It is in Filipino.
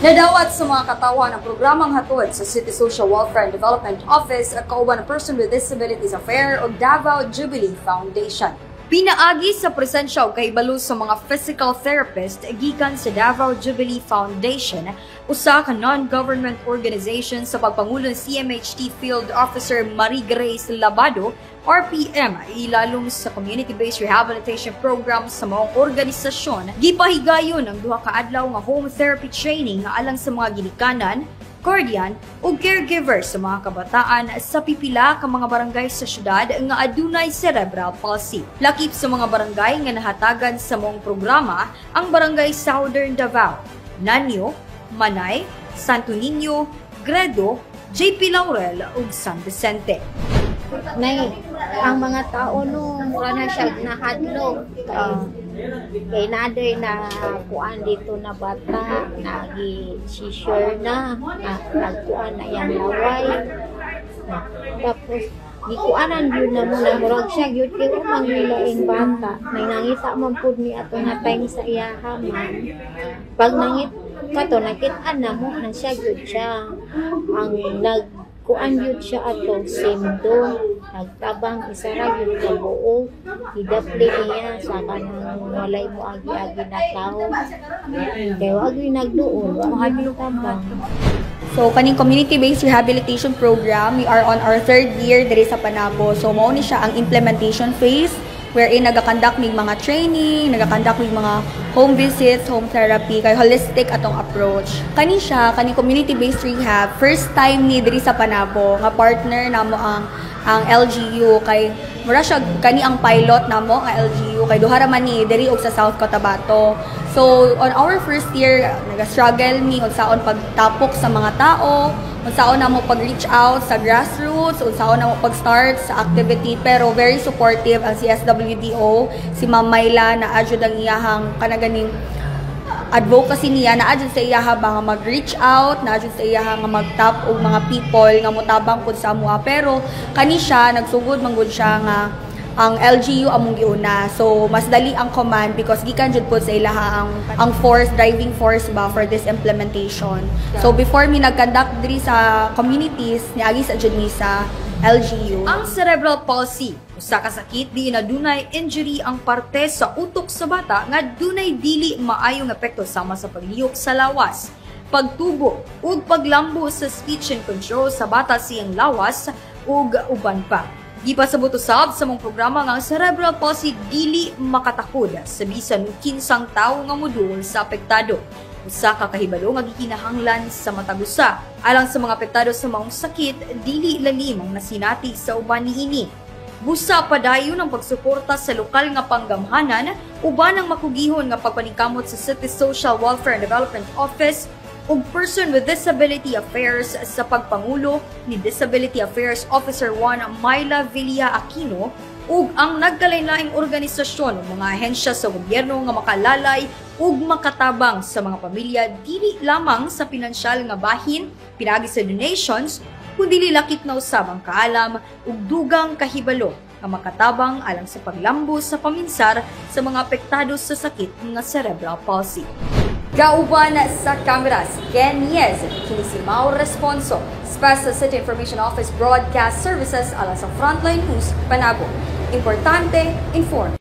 Nadawat sa mga katawan ng programang hatod sa City Social Welfare and Development Office at kauban ng Person with Disabilities Affairs o Davao Jubilee Foundation. Pinaagi sa presensya o kahibalo sa mga physical therapist gikan sa Davao Jubilee Foundation, usa ka non-government organization sa pagpangulo ng CMHT Field Officer Marie Grace Labado, RPM, ilalong sa community-based rehabilitation program sa maong organisasyon. Gipahigayon ang duha ka adlaw nga home therapy training alang sa mga ginikanan, guardian o caregiver sa mga kabataan sa pipila ka mga barangay sa syudad nga adunay cerebral palsy. Lakip sa mga barangay nga nahatagan sa mong programa ang barangay Southern Davao, Nanyo, Manay, Santo Niño, Gredo, JP Laurel ug San Vicente. Ang mga tao wala na siya nahadlok. Kay naday na kuan dito na bata, nagi-seizure na, nagkuan na yung laway. Tapos, gikuanan yun na muna, murag siya, yun kayo mangilaing bata. May nangita man po ni ato na tayong sa iyahaman. Pag nangit ka to, nakitaan na mo na siya, yun siya. Ang kuan yun siya ato, simdo, nagtabang isara yun ka buo, idapli niya sa kanang walay mo agi-agi na tao. Kaya wag yung nagdoon, wag yung tabang. So, kaning community-based rehabilitation program, we are on our 3rd year diri sa Panabo. So, mao ni siya ang implementation phase wherein nagakandak mig mga training, nagakandak mig mga home visits, home therapy, kay holistic atong approach. Kani siya, kani community-based rehab, first time ni diri sa Panabo, nga partner namo ang LGU, kay mura siya kani ang pilot namo nga LGU, kay duha ra man ni diri og sa South Cotabato. So, on our first year, naga-struggle mi unsaon pagtapok sa mga tao, unsaon na mo pag-reach out sa grassroots, unsaon na mo pag-start sa activity, pero very supportive ang CSWDO, si Ma'am Mayla na adjud ang iyahang kanaganing advocacy niya, na adjud sa iyaha ba nga mag-reach out, na adjud sa iyaha nga mag-tap og mga people nga motabang pud sa amuha, pero kani siya nagsugod manggod siya nga ang LGU among giuna. So mas dali ang command because gikan jud pod sa ilaha ang force, driving force ba for this implementation. So before mi nag-conduct diri sa communities, niagi sa jud ni sa LGU. Ang cerebral palsy, usa ka sakit di na dunay injury ang parte sa utok sa bata nga dunay dili maayong epekto sama sa paglihok sa lawas, pagtubo ug paglambo sa speech and control sa bata siyang lawas ug uban pa. Gipasabot usab sa mong programa nga ang cerebral palsy dili makatakod sa bisan og kinsang tawo nga moduol sa apektado. Usa ka kahibalo nga gikinahanglan sa matag usa. Alang sa mga apektado sa maong sakit, dili lalim ang nasinati sa uban niini. Busa padayon ang pagsuporta sa lokal nga panggamhanan uban ang makugihon nga pagpaningkamot sa City Social Welfare and Development Office ug Person with Disability Affairs sa pagpangulo ni Disability Affairs Officer 1 Myla Villa Aquino ug ang nagkalain-laing organisasyon o mga ahensya sa gobyerno nga makalalay ug makatabang sa mga pamilya dili lamang sa pinansyal nga bahin pinagi sa donations kundi lakip na usab ang kaalam ug dugang kahibalo nga makatabang alang sa paglambo sa paminsar sa mga apektado sa sakit nga cerebral palsy. Kauban sa kamera si Ken Niez, kini si Mau Responso, Special City Information Office Broadcast Services alang sa Frontline News, Panabo. Importante, inform.